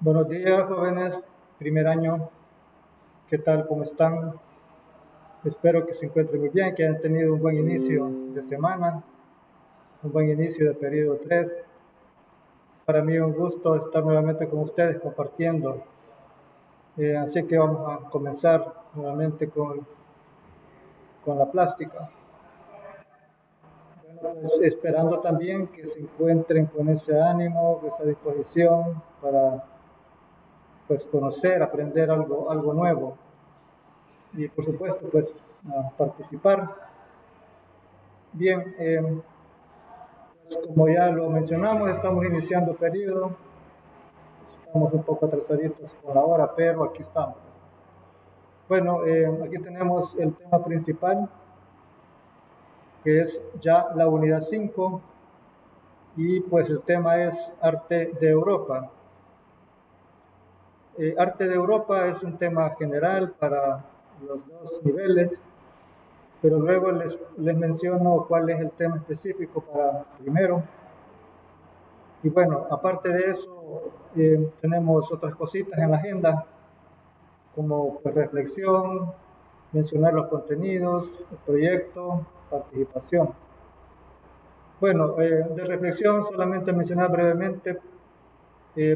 Buenos días, jóvenes, primer año. ¿Qué tal? ¿Cómo están? Espero que se encuentren muy bien, que hayan tenido un buen inicio de semana, un buen inicio de periodo 3. Para mí es un gusto estar nuevamente con ustedes compartiendo. Así que vamos a comenzar nuevamente con la plástica. Bueno, pues esperando también que se encuentren con ese ánimo, con esa disposición para pues conocer, aprender algo nuevo y por supuesto pues participar. Bien, pues, como ya lo mencionamos, estamos iniciando periodo, estamos un poco atrasaditos con la hora, pero aquí estamos. Bueno, aquí tenemos el tema principal, que es ya la unidad 5, y pues el tema es arte de Europa. Arte de Europa es un tema general para los dos niveles, pero luego les menciono cuál es el tema específico para primero. Y bueno, aparte de eso, tenemos otras cositas en la agenda, como pues, reflexión, mencionar los contenidos, el proyecto, participación. Bueno, de reflexión solamente mencionar brevemente,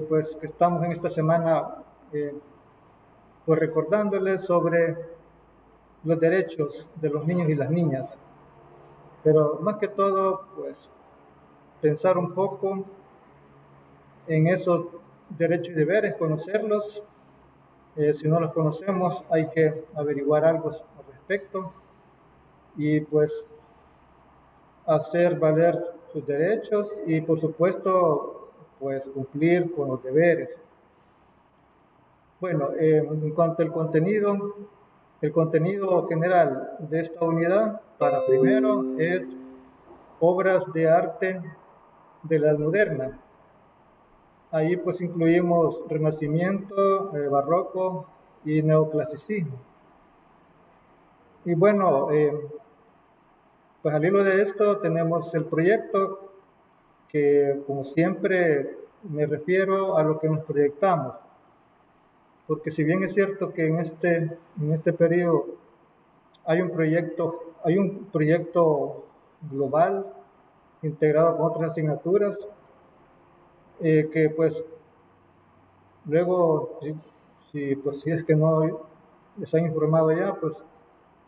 pues que estamos en esta semana pues recordándoles sobre los derechos de los niños y las niñas, pero más que todo, pues pensar un poco en esos derechos y deberes, conocerlos. Si no los conocemos, hay que averiguar algo al respecto y pues hacer valer sus derechos y por supuesto pues cumplir con los deberes. Bueno, en cuanto al contenido, el contenido general de esta unidad para primero es obras de arte de la edad moderna. Ahí pues incluimos Renacimiento, Barroco y Neoclasicismo. Y bueno, pues al hilo de esto tenemos el proyecto que, como siempre, me refiero a lo que nos proyectamos. Porque si bien es cierto que en este periodo hay un proyecto global integrado con otras asignaturas, que pues luego, si es que no les han informado ya, pues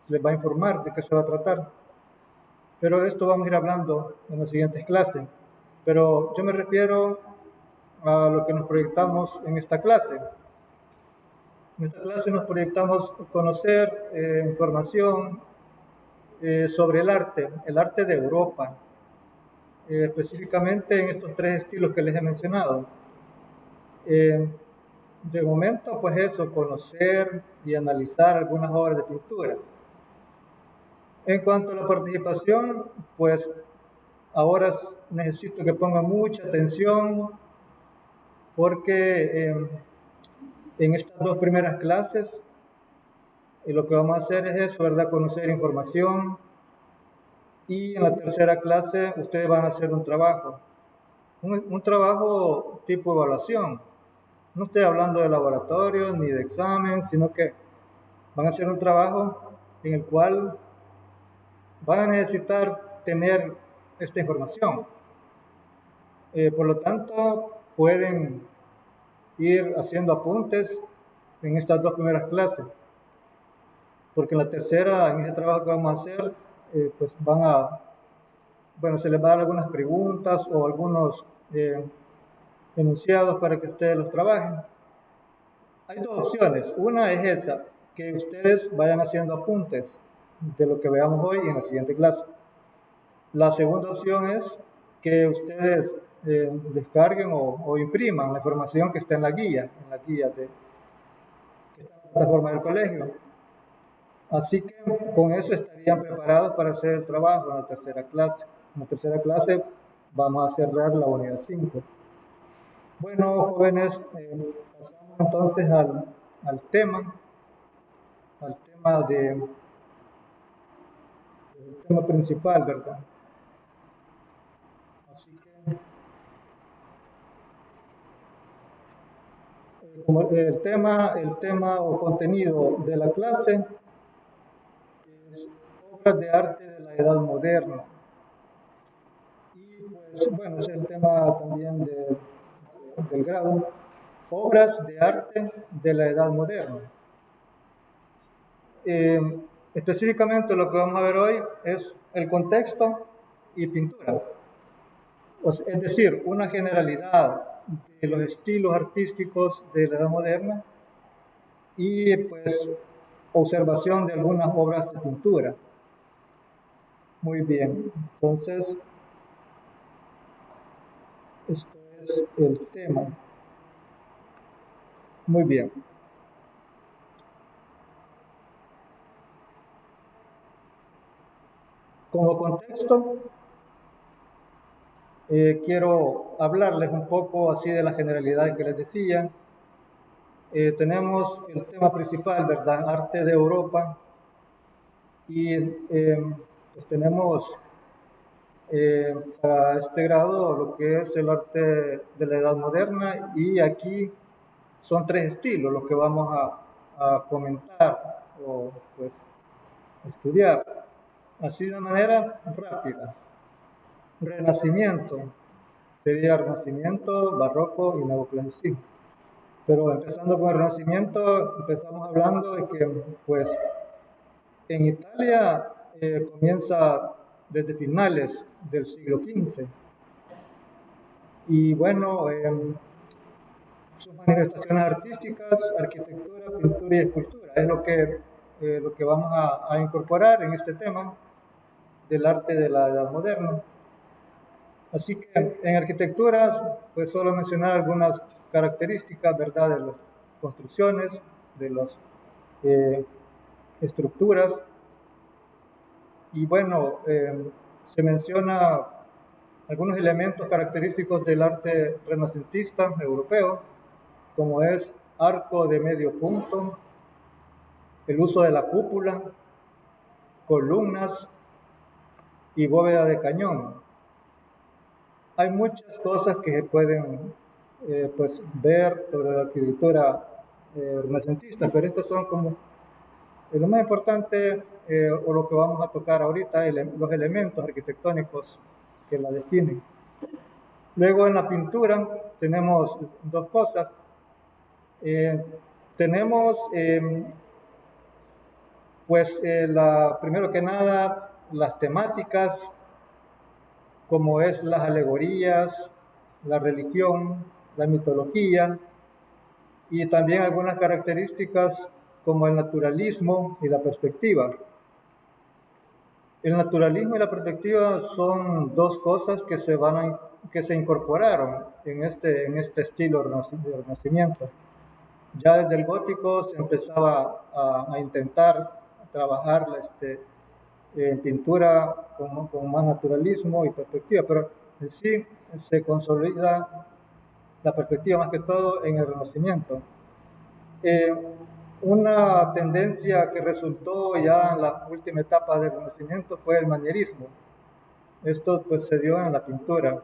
se les va a informar de qué se va a tratar. Pero de esto vamos a ir hablando en las siguientes clases. Pero yo me refiero a lo que nos proyectamos en esta clase. En esta clase nos proyectamos conocer información sobre el arte de Europa, específicamente en estos tres estilos que les he mencionado. De momento, pues eso, conocer y analizar algunas obras de pintura. En cuanto a la participación, pues ahora necesito que pongan mucha atención porque en estas dos primeras clases lo que vamos a hacer es eso, ¿verdad? Conocer información y en la tercera clase ustedes van a hacer un trabajo, un trabajo tipo evaluación. No estoy hablando de laboratorio ni de examen, sino que van a hacer un trabajo en el cual van a necesitar tener esta información. Por lo tanto, pueden ir haciendo apuntes en estas dos primeras clases, porque en la tercera, en ese trabajo que vamos a hacer, pues bueno, se les va a dar algunas preguntas o algunos enunciados para que ustedes los trabajen. Hay dos opciones. Una es esa, que ustedes vayan haciendo apuntes de lo que veamos hoy en la siguiente clase. La segunda opción es que ustedes descarguen o impriman la información que está en la guía que está en la plataforma del colegio. Así que con eso estarían preparados para hacer el trabajo en la tercera clase. En la tercera clase vamos a cerrar la unidad 5. Bueno, jóvenes, pasamos entonces al tema del tema principal, ¿verdad? Así que Como el tema o contenido de la clase es obras de arte de la Edad Moderna. Y pues bueno, es el tema también del grado, obras de arte de la Edad Moderna. Específicamente lo que vamos a ver hoy es el contexto y pintura. Es decir, una generalidad de los estilos artísticos de la Edad Moderna y pues observación de algunas obras de pintura. Muy bien, entonces esto es el tema. Muy bien. Como contexto, quiero hablarles un poco así de la generalidad que les decía. Tenemos el tema principal, ¿verdad? Arte de Europa. Y pues tenemos para este grado lo que es el arte de la Edad Moderna. Y aquí son tres estilos los que vamos a comentar o pues estudiar. Así de manera rápida. Renacimiento. Sería Renacimiento, Barroco y Neoclasicismo. Pero empezando con el Renacimiento, empezamos hablando de que, pues, en Italia comienza desde finales del siglo XV. Y bueno, sus manifestaciones artísticas, arquitectura, pintura y escultura, es lo que vamos a incorporar en este tema del arte de la Edad Moderna. Así que en arquitecturas, pues solo mencionar algunas características, ¿verdad?, de las construcciones, de las estructuras. Y bueno, se menciona algunos elementos característicos del arte renacentista europeo, como es arco de medio punto, el uso de la cúpula, columnas y bóveda de cañón. Hay muchas cosas que se pueden pues, ver sobre la arquitectura renacentista, pero estos son como lo más importante o lo que vamos a tocar ahorita, los elementos arquitectónicos que la definen. Luego en la pintura tenemos dos cosas. Tenemos pues primero que nada las temáticas, como es las alegorías, la religión, la mitología, y también algunas características como el naturalismo y la perspectiva. El naturalismo y la perspectiva son dos cosas que se incorporaron en este estilo del Renacimiento. Ya desde el gótico se empezaba a intentar trabajar en pintura con más naturalismo y perspectiva, pero en sí se consolida la perspectiva más que todo en el Renacimiento. Una tendencia que resultó ya en la última etapa del Renacimiento fue el manierismo. Esto pues se dio en la pintura.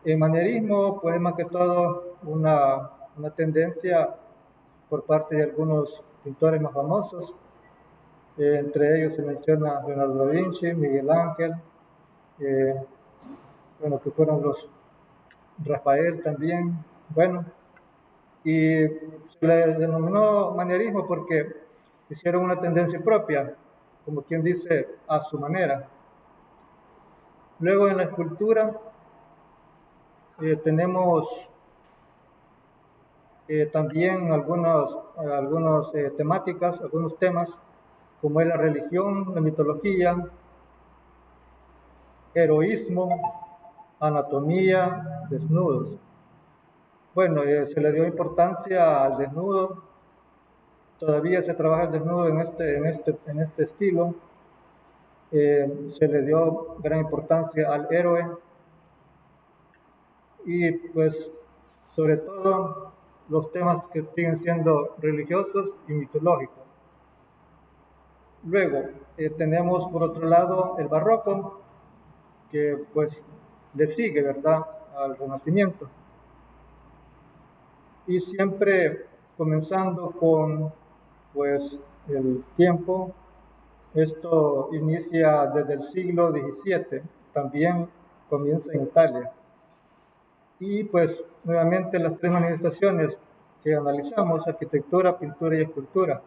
El manierismo pues es más que todo una tendencia por parte de algunos pintores más famosos. Entre ellos se menciona Leonardo da Vinci, Miguel Ángel, bueno, que fueron los Rafael también, bueno, y se le denominó manierismo porque hicieron una tendencia propia, como quien dice, a su manera. Luego en la escultura tenemos también algunas temáticas, algunos temas, como es la religión, la mitología, heroísmo, anatomía, desnudos. Bueno, se le dio importancia al desnudo. Todavía se trabaja el desnudo en este estilo. Se le dio gran importancia al héroe y pues sobre todo los temas que siguen siendo religiosos y mitológicos. Luego tenemos por otro lado el barroco, que pues le sigue, ¿verdad?, al Renacimiento. y siempre comenzando con pues el tiempo. Esto inicia desde el siglo XVII, también comienza en Italia. Y pues nuevamente las tres manifestaciones que analizamos: arquitectura, pintura y escultura.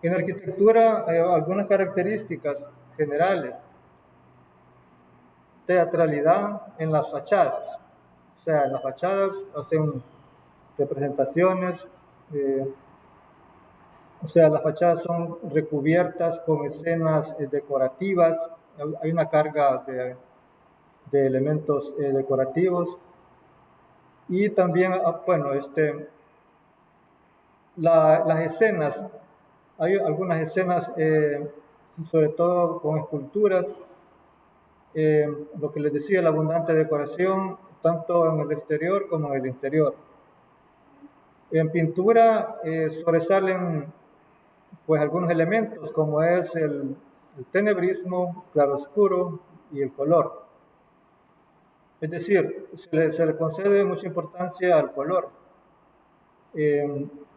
En arquitectura, algunas características generales: teatralidad en las fachadas, o sea, en las fachadas hacen representaciones, o sea, las fachadas son recubiertas con escenas decorativas, hay una carga de elementos decorativos, y también, bueno, las escenas, hay algunas escenas, sobre todo con esculturas, lo que les decía, la abundante decoración, tanto en el exterior como en el interior. En pintura sobresalen pues algunos elementos, como es el tenebrismo, claroscuro y el color. Es decir, se le concede mucha importancia al color.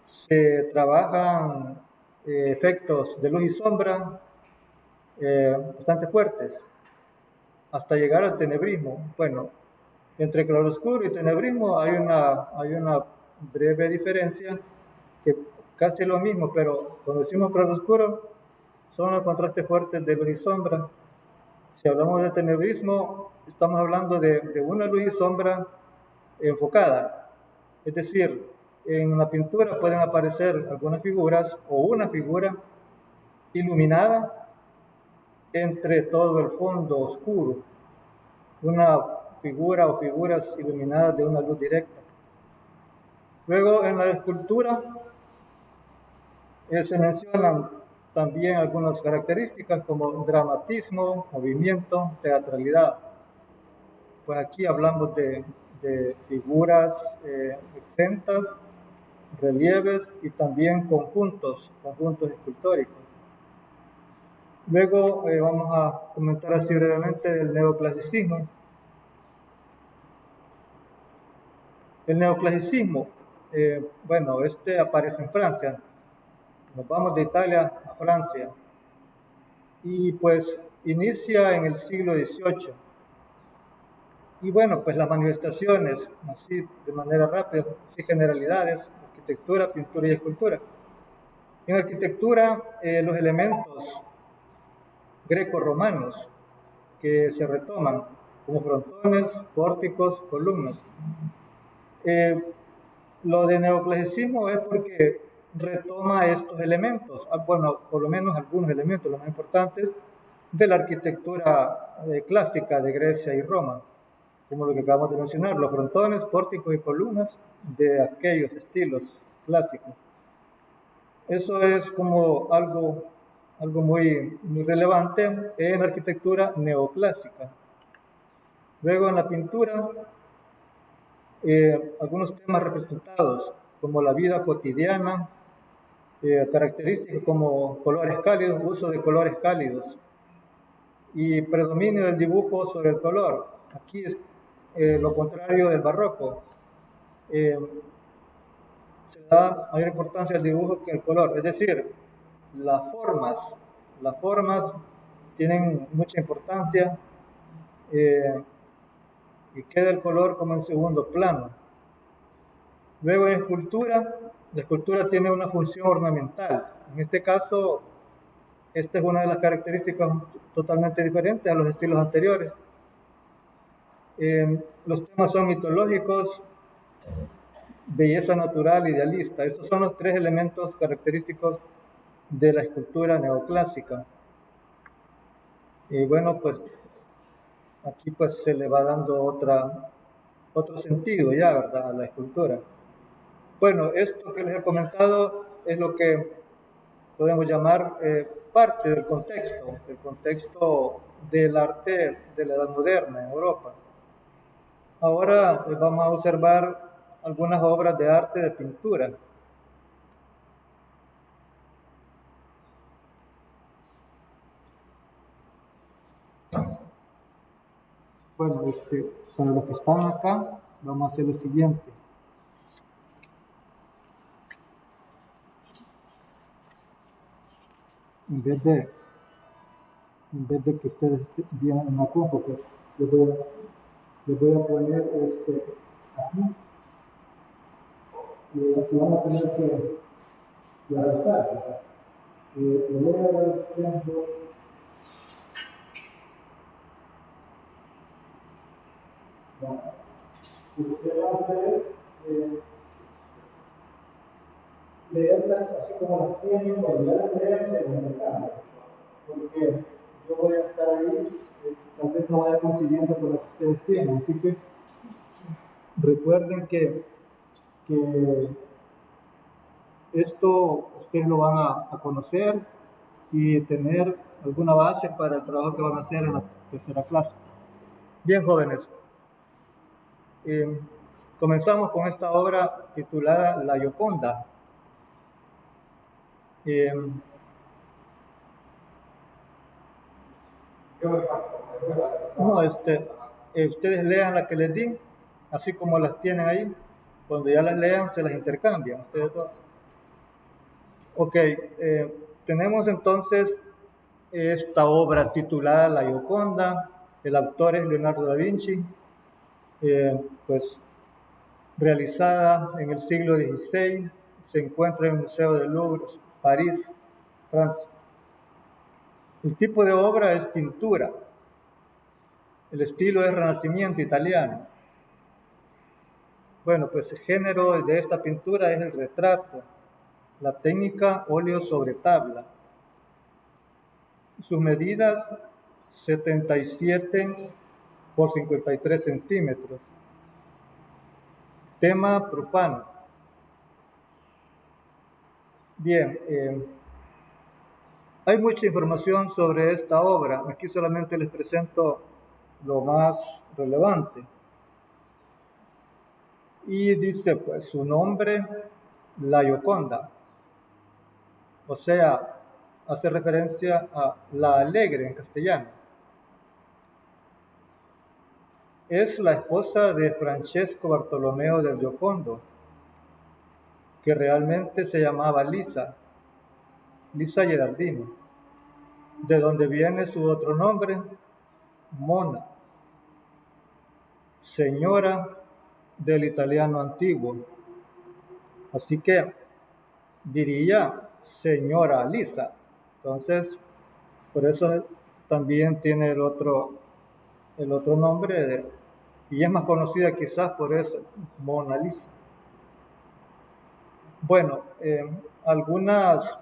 Se trabajan efectos de luz y sombra bastante fuertes, hasta llegar al tenebrismo. Bueno, entre claroscuro y tenebrismo hay una breve diferencia, que casi es lo mismo, pero cuando decimos claroscuro son los contrastes fuertes de luz y sombra. Si hablamos de tenebrismo, estamos hablando de una luz y sombra enfocada. Es decir, en la pintura pueden aparecer algunas figuras o una figura iluminada entre todo el fondo oscuro, una figura o figuras iluminadas de una luz directa. Luego, en la escultura se mencionan también algunas características como dramatismo, movimiento, teatralidad. Pues aquí hablamos de figuras exentas, relieves y también conjuntos escultóricos. Luego vamos a comentar así brevemente el neoclasicismo. El neoclasicismo, bueno, aparece en Francia. Nos vamos de Italia a Francia y pues inicia en el siglo XVIII. Y bueno, pues las manifestaciones, así de manera rápida, así generalidades: arquitectura, pintura y escultura. En arquitectura, los elementos greco-romanos que se retoman, como frontones, pórticos, columnas. Lo de neoclasicismo es porque retoma estos elementos, bueno, por lo menos algunos elementos, los más importantes, de la arquitectura clásica de Grecia y Roma, como lo que acabamos de mencionar, los frontones, pórticos y columnas de aquellos estilos clásicos. Eso es como algo muy relevante en la arquitectura neoclásica. Luego, en la pintura, algunos temas representados, como la vida cotidiana, características como colores cálidos, uso de colores cálidos y predominio del dibujo sobre el color. Aquí es lo contrario del barroco. Se da mayor importancia al dibujo que al color, es decir, las formas tienen mucha importancia, y queda el color como en segundo plano. Luego, en escultura, la escultura tiene una función ornamental. En este caso, esta es una de las características totalmente diferentes a los estilos anteriores. Los temas son mitológicos, belleza natural, idealista. Esos son los tres elementos característicos de la escultura neoclásica. Y bueno, pues aquí pues se le va dando otro sentido ya, ¿verdad?, a la escultura. Bueno, esto que les he comentado es lo que podemos llamar parte del contexto del arte de la Edad Moderna en Europa. Ahora vamos a observar algunas obras de arte de pintura. Bueno, para los que están acá, vamos a hacer lo siguiente. en vez de que ustedes vean una compu, pues les voy a poner aquí, y aquí van a tener que adaptar, ¿verdad? Elevar tengo lo que va a hacer es leerlas así como las tienen, cuando ya las lean se van a cambio, porque yo voy a estar ahí, tal vez no vaya coincidiendo con lo que ustedes tienen, así que recuerden que esto ustedes lo van a conocer y tener alguna base para el trabajo que van a hacer en la tercera clase. Bien, jóvenes, comenzamos con esta obra titulada La Gioconda. No, ustedes lean la que les di, así como las tienen ahí. Cuando ya las lean, se las intercambian, ustedes dos. Ok, tenemos entonces esta obra titulada La Gioconda. El autor es Leonardo da Vinci, pues realizada en el siglo XVI, se encuentra en el Museo del Louvre, París, Francia. El tipo de obra es pintura. El estilo es renacimiento italiano. Bueno, pues el género de esta pintura es el retrato. La técnica óleo sobre tabla. Sus medidas 77 por 53 centímetros. Tema profano. Bien, hay mucha información sobre esta obra. Aquí solamente les presento lo más relevante. Y dice, pues, su nombre, La Gioconda. O sea, hace referencia a la alegre en castellano. Es la esposa de Francesco Bartolomeo del Giocondo, que realmente se llamaba Lisa Gherardini, de donde viene su otro nombre, Mona, señora del italiano antiguo. Así que diría señora Lisa. Entonces, por eso también tiene el otro nombre, y es más conocida quizás por eso, Mona Lisa. Bueno, algunas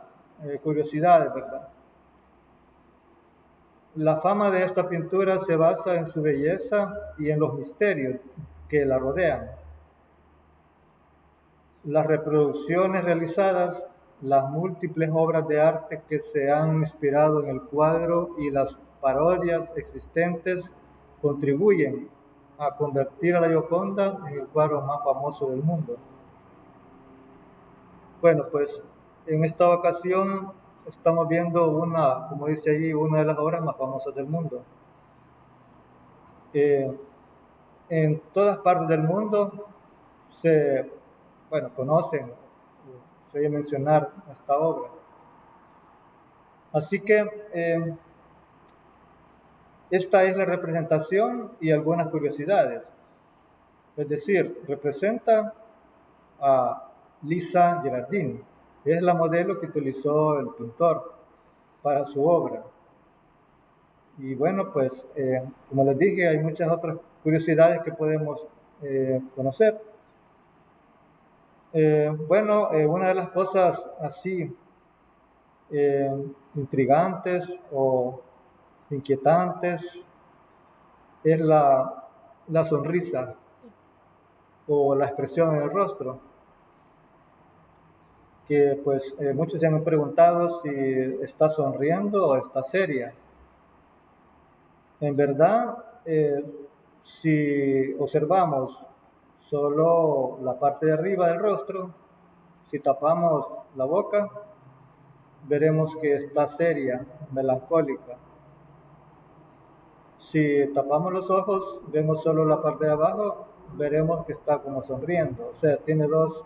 curiosidades, ¿verdad? La fama de esta pintura se basa en su belleza y en los misterios que la rodean. Las reproducciones realizadas, las múltiples obras de arte que se han inspirado en el cuadro y las parodias existentes contribuyen a convertir a la Gioconda en el cuadro más famoso del mundo. Bueno, pues en esta ocasión estamos viendo como dice allí, una de las obras más famosas del mundo. En todas partes del mundo conocen, se oye mencionar esta obra. Así que esta es la representación y algunas curiosidades. Es decir, representa a Lisa Gherardini. Es la modelo que utilizó el pintor para su obra. Y bueno, pues como les dije, hay muchas otras curiosidades que podemos conocer. Una de las cosas así intrigantes o inquietantes es la sonrisa o la expresión en el rostro, que pues muchos se han preguntado si está sonriendo o está seria. En verdad, si observamos solo la parte de arriba del rostro, si tapamos la boca, veremos que está seria, melancólica. Si tapamos los ojos, vemos solo la parte de abajo, veremos que está como sonriendo. O sea, tiene dos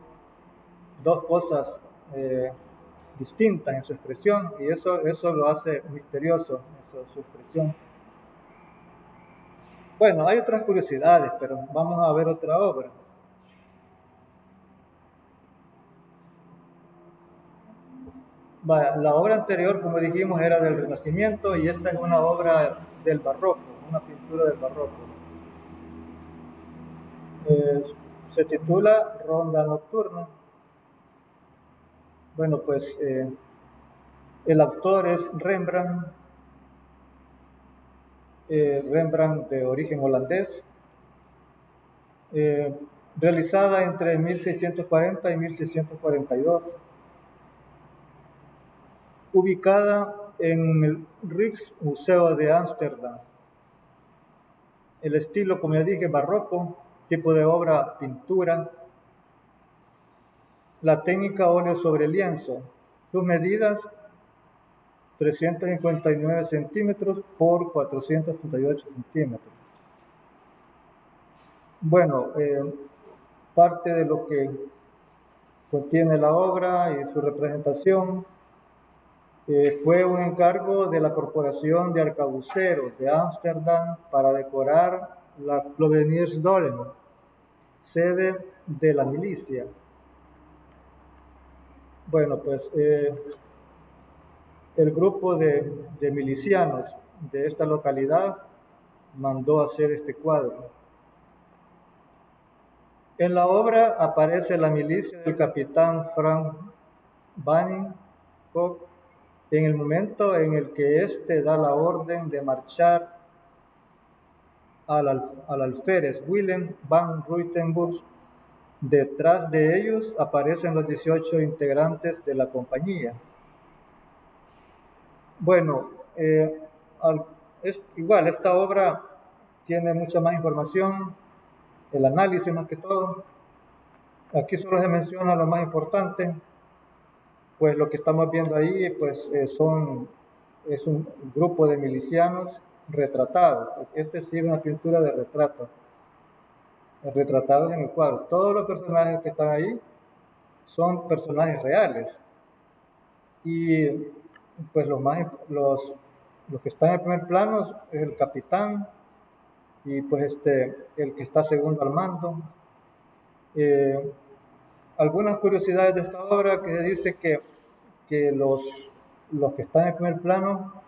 cosas distintas en su expresión, y eso lo hace misterioso, su expresión. Bueno, hay otras curiosidades, pero vamos a ver otra obra. La obra anterior, como dijimos, era del Renacimiento, y esta es una obra del Barroco, una pintura del Barroco. Se titula Ronda Nocturna. Bueno, pues el autor es Rembrandt, Rembrandt de origen holandés, realizada entre 1640 y 1642, ubicada en el Rijksmuseum de Ámsterdam. El estilo, como ya dije, barroco, tipo de obra pintura. La técnica óleo sobre lienzo. Sus medidas 359 centímetros por 438 centímetros. Bueno, parte de lo que contiene la obra y su representación fue un encargo de la Corporación de Arcabuceros de Ámsterdam para decorar la Kloveniersdollen, sede de la milicia. Bueno, pues el grupo de milicianos de esta localidad mandó hacer este cuadro. En la obra aparece la milicia del capitán Frank Baninckop en el momento en el que éste da la orden de marchar al alférez Willem van Ruitenburg. Detrás de ellos aparecen los 18 integrantes de la compañía. Bueno, igual esta obra tiene mucha más información, el análisis más que todo. Aquí solo se menciona lo más importante, pues lo que estamos viendo ahí pues es un grupo de milicianos retratados. Este sí es una pintura de retrato, retratados en el cuadro. Todos los personajes que están ahí son personajes reales, y pues los que están en el primer plano es el capitán y pues el que está segundo al mando. Algunas curiosidades de esta obra, que se dice que los que están en el primer plano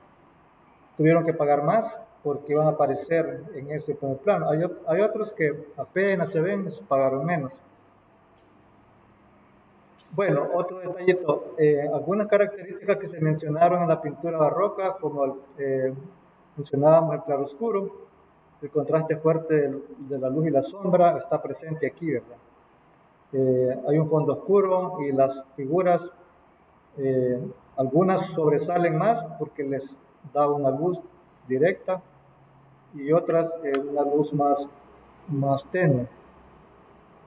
tuvieron que pagar más porque iban a aparecer en ese primer plano. Hay otros que apenas se ven, pagaron menos. Bueno, otro detallito, algunas características que se mencionaron en la pintura barroca, como mencionábamos el claroscuro, el contraste fuerte de la luz y la sombra, está presente aquí, ¿verdad? Hay un fondo oscuro y las figuras, algunas sobresalen más porque les da una luz directa y otras una luz más tenue,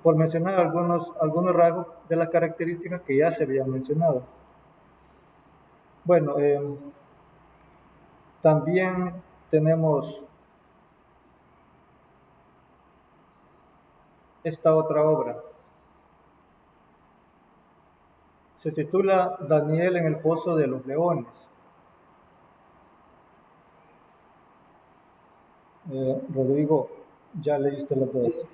por mencionar algunos rasgos de las características que ya se habían mencionado. Bueno, también tenemos esta otra obra. Se titula Daniel en el Pozo de los Leones. Rodrigo, ya leíste las dos.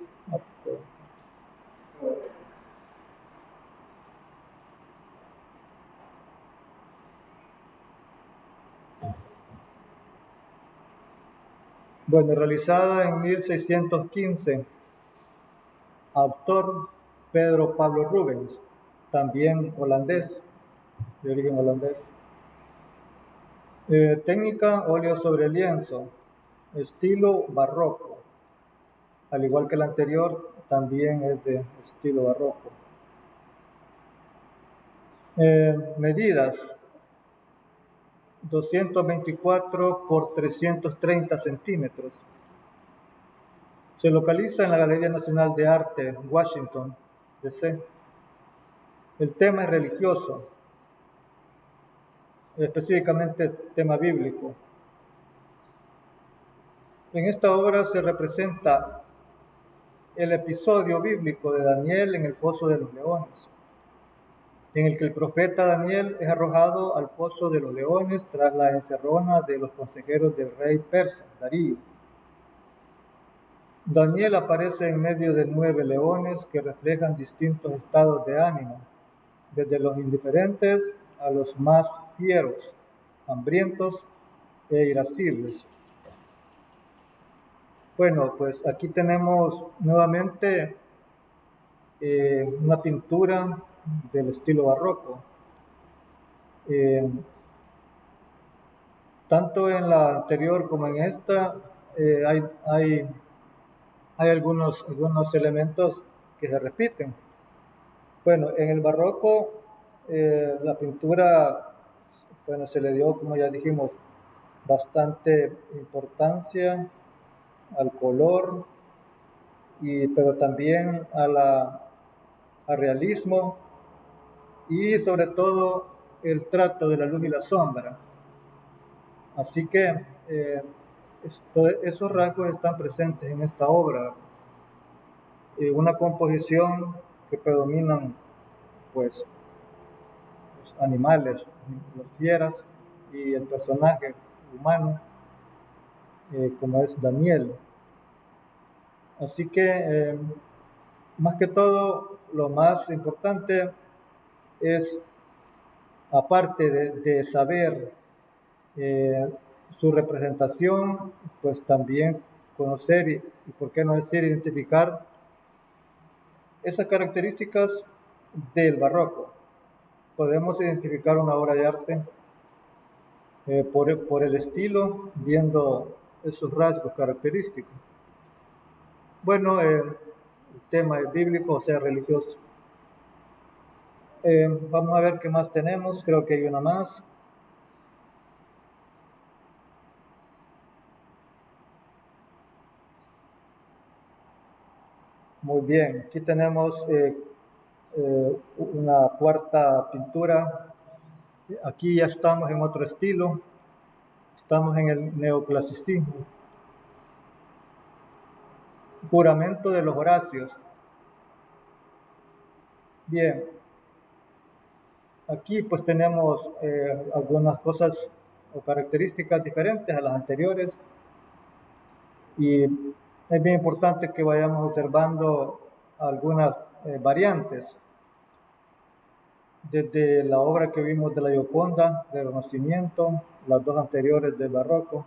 Bueno, realizada en 1615. Autor Pedro Pablo Rubens, también holandés, de origen holandés. Técnica óleo sobre lienzo, estilo barroco. Al igual que el anterior, también es de estilo barroco. Medidas 224 por 330 centímetros. Se localiza en la Galería Nacional de Arte, Washington, D.C. El tema es religioso, específicamente tema bíblico. En esta obra se representa el episodio bíblico de Daniel en el Pozo de los Leones. en el que el profeta Daniel es arrojado al foso de los leones tras la encerrona de los consejeros del rey persa, Darío. Daniel aparece en medio de 9 leones que reflejan distintos estados de ánimo, desde los indiferentes a los más fieros, hambrientos e irascibles. Bueno, pues aquí tenemos nuevamente una pintura del estilo barroco. Tanto en la anterior como en esta hay algunos elementos que se repiten. Bueno, en el barroco la pintura, bueno, se le dio, como ya dijimos, bastante importancia al color, pero también al realismo y sobre todo el trato de la luz y la sombra. Así que esos rasgos están presentes en esta obra. Una composición que predominan pues los animales, los fieras y el personaje humano como es Daniel. Así que más que todo lo más importante es, aparte de saber su representación, pues también conocer y por qué no decir identificar esas características del barroco. Podemos identificar una obra de arte por el estilo, viendo esos rasgos característicos. Bueno, el tema es bíblico, o sea, religioso. Vamos a ver qué más tenemos. Creo que hay una más. Muy bien, aquí tenemos una cuarta pintura. Aquí ya estamos en otro estilo. Estamos en el neoclasicismo. Juramento de los Horacios. Bien, aquí pues tenemos algunas cosas o características diferentes a las anteriores y es bien importante que vayamos observando algunas variantes. Desde la obra que vimos de la Gioconda, del Renacimiento, las dos anteriores del Barroco.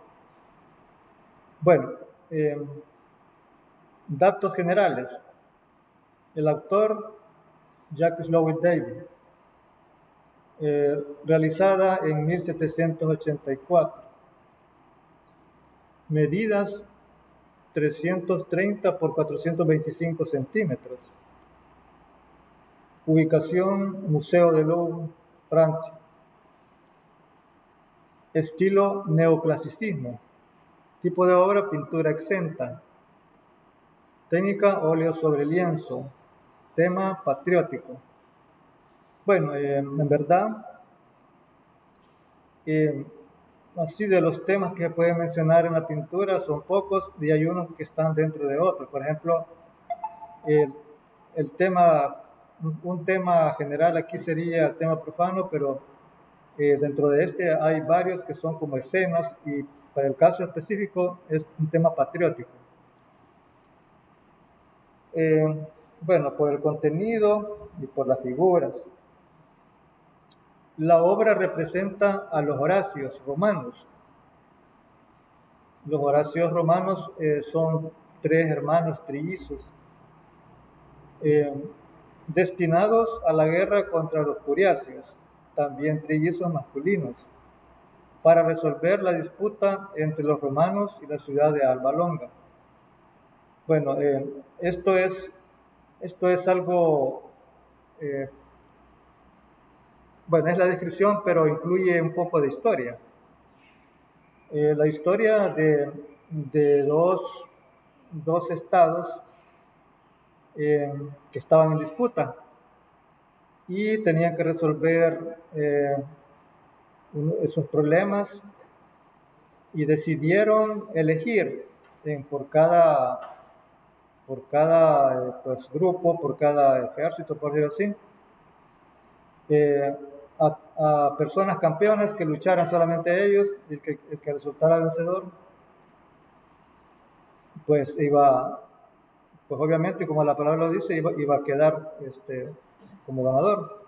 Bueno, datos generales. El autor, Jacques Louis David, realizada en 1784. Medidas 330 por 425 centímetros. Ubicación, Museo de Louvre, Francia. Estilo neoclasicismo. Tipo de obra, pintura exenta. Técnica, óleo sobre lienzo. Tema, patriótico. Bueno, en verdad, así de los temas que se pueden mencionar en la pintura son pocos y hay unos que están dentro de otros. Por ejemplo, el tema, un tema general aquí sería el tema profano, pero dentro de este hay varios que son como escenas y para el caso específico es un tema patriótico. Bueno, por el contenido y por las figuras. La obra representa a los Horacios romanos. Los Horacios romanos son 3 hermanos trillizos destinados a la guerra contra los Curiacios, también trillizos masculinos, para resolver la disputa entre los romanos y la ciudad de Alba Longa. Bueno, esto es algo, bueno, es la descripción, pero incluye un poco de historia. La historia de dos estados que estaban en disputa y tenían que resolver esos problemas y decidieron elegir por cada pues, grupo, por cada ejército, por decirlo así, eh, a personas campeones que lucharan solamente ellos, y el que resultara vencedor, pues iba, pues obviamente, como la palabra lo dice, iba a quedar como ganador.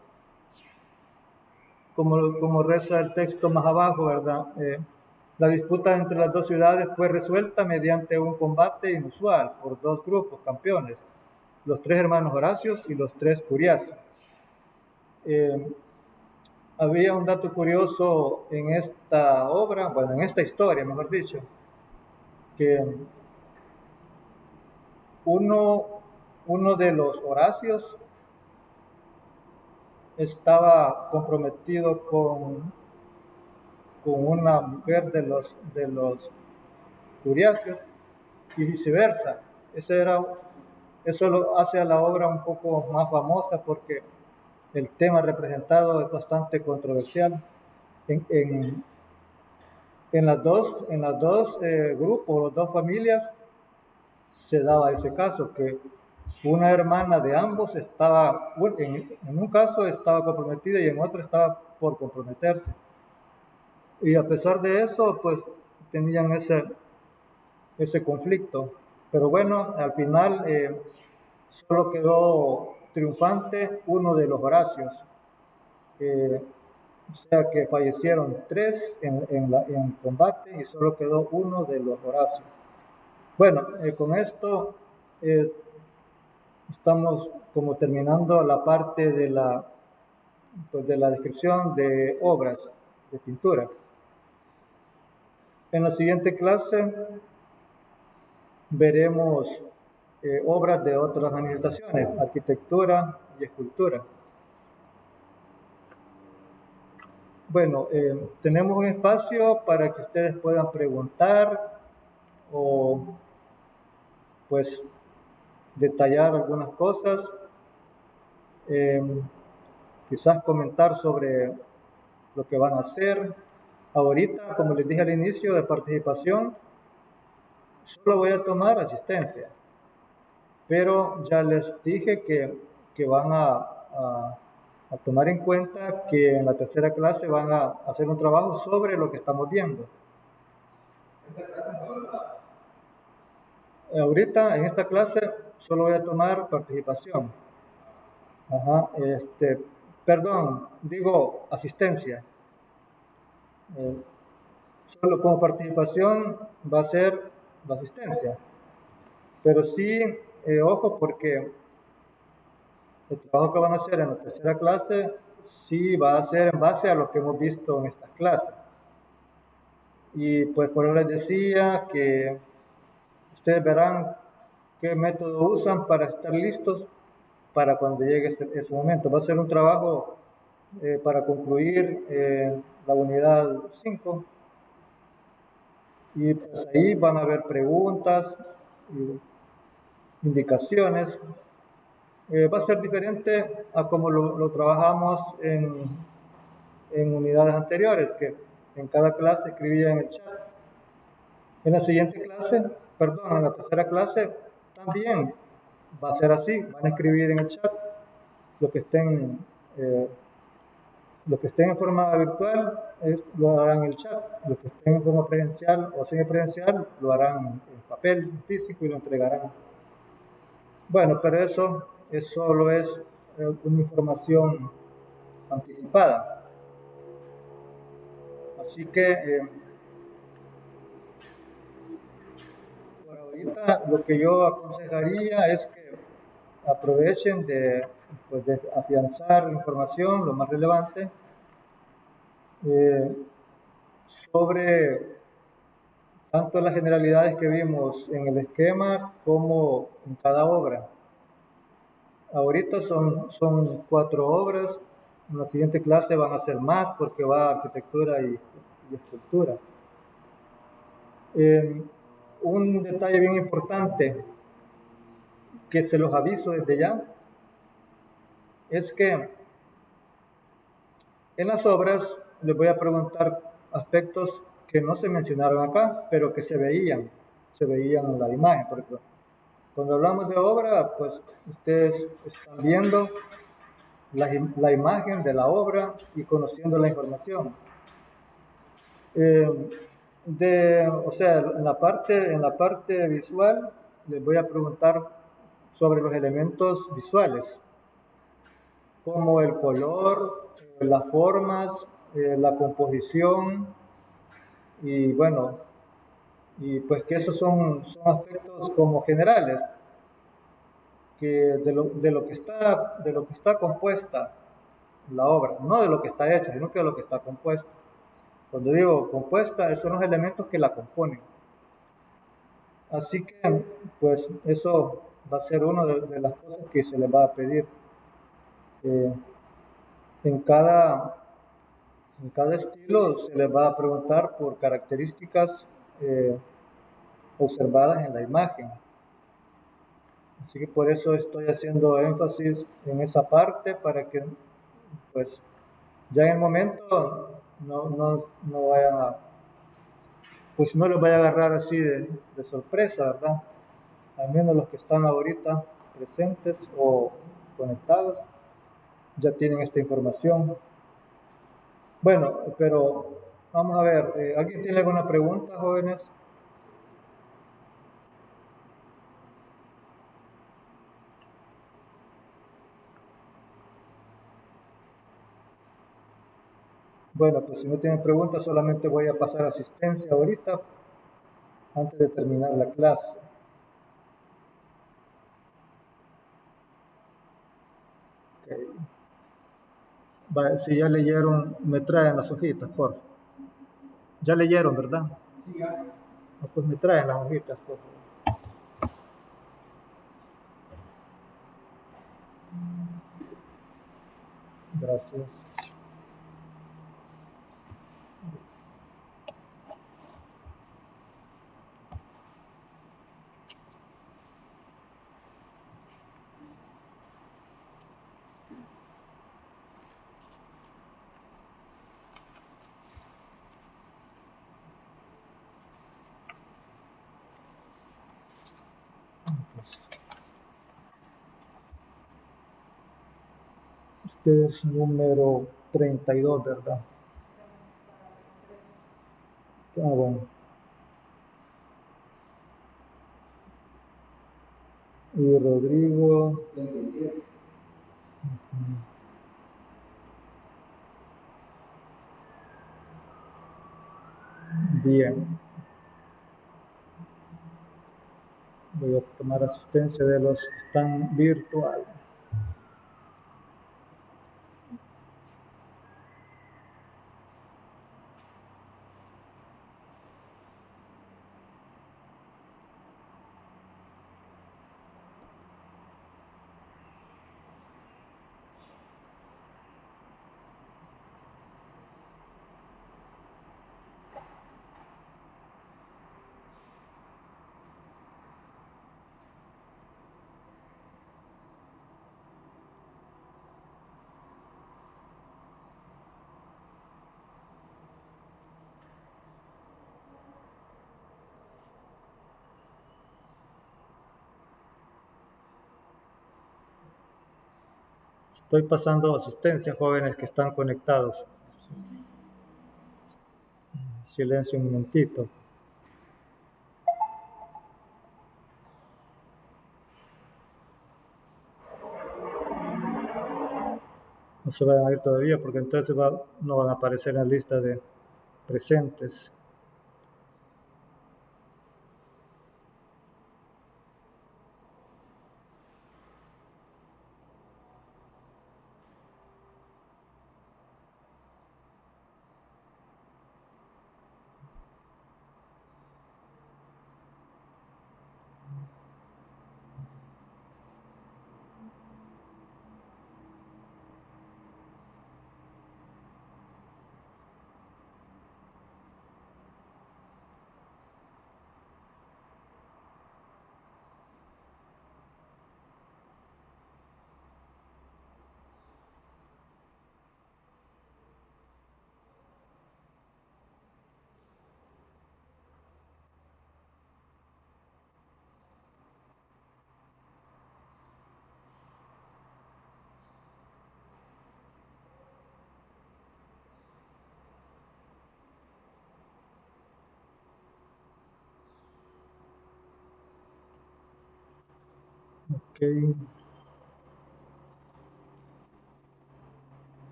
Como reza el texto más abajo, ¿verdad? La disputa entre las dos ciudades fue resuelta mediante un combate inusual por dos grupos campeones, los tres hermanos Horacios y los tres Curiaci. Había un dato curioso en esta obra, bueno, en esta historia, mejor dicho, que uno de los Horacios estaba comprometido con una mujer de los Curiacios y viceversa. Eso lo hace a la obra un poco más famosa porque el tema representado es bastante controversial. En, en las dos grupos, las dos familias, se daba ese caso, que una hermana de ambos estaba, en un caso estaba comprometida y en otro estaba por comprometerse. Y a pesar de eso, pues tenían ese conflicto. Pero bueno, al final solo quedó triunfante uno de los Horacios. O sea que fallecieron tres en combate y solo quedó uno de los Horacios. Bueno, con esto estamos como terminando la parte pues de la descripción de obras de pintura. En la siguiente clase veremos obras de otras manifestaciones, arquitectura y escultura. Bueno, tenemos un espacio para que ustedes puedan preguntar o pues detallar algunas cosas, quizás comentar sobre lo que van a hacer. Ahorita, como les dije al inicio de participación, solo voy a tomar asistencia, pero ya les dije que van a tomar en cuenta que en la tercera clase van a hacer un trabajo sobre lo que estamos viendo. Ahorita en esta clase solo voy a tomar participación. Ajá, perdón, digo asistencia. Solo como participación va a ser la asistencia. Pero sí, ojo, porque el trabajo que van a hacer en la tercera clase sí va a ser en base a lo que hemos visto en estas clases. Y pues por eso les decía que ustedes verán qué método usan para estar listos para cuando llegue ese momento. Va a ser un trabajo para concluir la unidad 5. Y pues ahí van a haber preguntas, indicaciones. Va a ser diferente a como lo trabajamos en unidades anteriores, que en cada clase escribía en el chat. En la siguiente clase, perdón, en la tercera clase también va a ser así, van a escribir en el chat lo que estén en forma virtual lo harán en el chat, lo que estén en forma presencial o semipresencial lo harán en papel físico y lo entregarán. Bueno, pero eso solo es una información anticipada. Así que por ahorita lo que yo aconsejaría es que aprovechen de afianzar información, lo más relevante, sobre tanto las generalidades que vimos en el esquema como en cada obra. Ahorita son 4 obras, en la siguiente clase van a ser más porque va arquitectura y escultura. Un detalle bien importante que se los aviso desde ya es que en las obras les voy a preguntar aspectos que no se mencionaron acá, pero que se veían en la imagen. Porque cuando hablamos de obra, pues ustedes están viendo la imagen de la obra y conociendo la información. O sea, en la parte visual les voy a preguntar sobre los elementos visuales, como el color, las formas, la composición y bueno, y pues que esos son aspectos como generales, que de lo que está compuesta la obra, no de lo que está hecha, sino que de lo que está compuesta. Cuando digo compuesta, esos son los elementos que la componen. Así que, pues, eso va a ser una de las cosas que se les va a pedir. Eh, en cada, en cada estilo se les va a preguntar por características observadas en la imagen. Así que por eso estoy haciendo énfasis en esa parte para que, pues, ya en el momento no vayan a, pues no les vaya a agarrar así de sorpresa, ¿verdad? Al menos los que están ahorita presentes o conectados ya tienen esta información. Bueno, pero vamos a ver, ¿alguien tiene alguna pregunta, jóvenes? Bueno, pues si no tienen preguntas, solamente voy a pasar asistencia ahorita, antes de terminar la clase. Okay. Vale, si ya leyeron, me traen las hojitas, por favor. Ya leyeron, ¿verdad? Sí, ya. No, pues me traen las hojitas, por favor. Gracias. Este es número 32, ¿verdad? Ah, bueno. Y Rodrigo. 37. Bien. Voy a tomar asistencia de los que están virtual. Estoy pasando asistencia, jóvenes que están conectados. Silencio un momentito. No se vayan a ir todavía porque entonces no van a aparecer en la lista de presentes.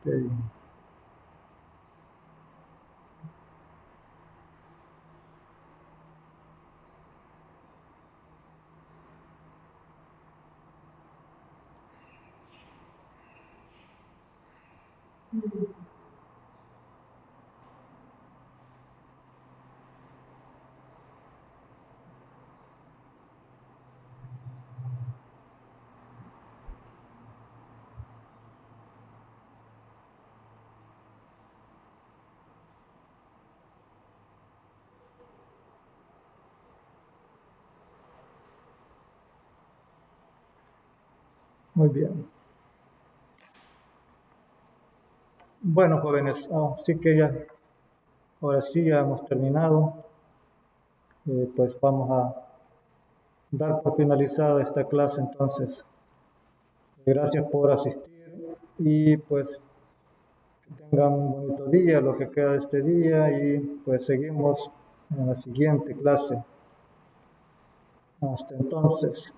Ok. Muy bien. Bueno, jóvenes, así que ya, ahora sí ya hemos terminado. Pues vamos a dar por finalizada esta clase entonces. Gracias por asistir y pues que tengan un bonito día, lo que queda de este día y pues seguimos en la siguiente clase. Hasta entonces.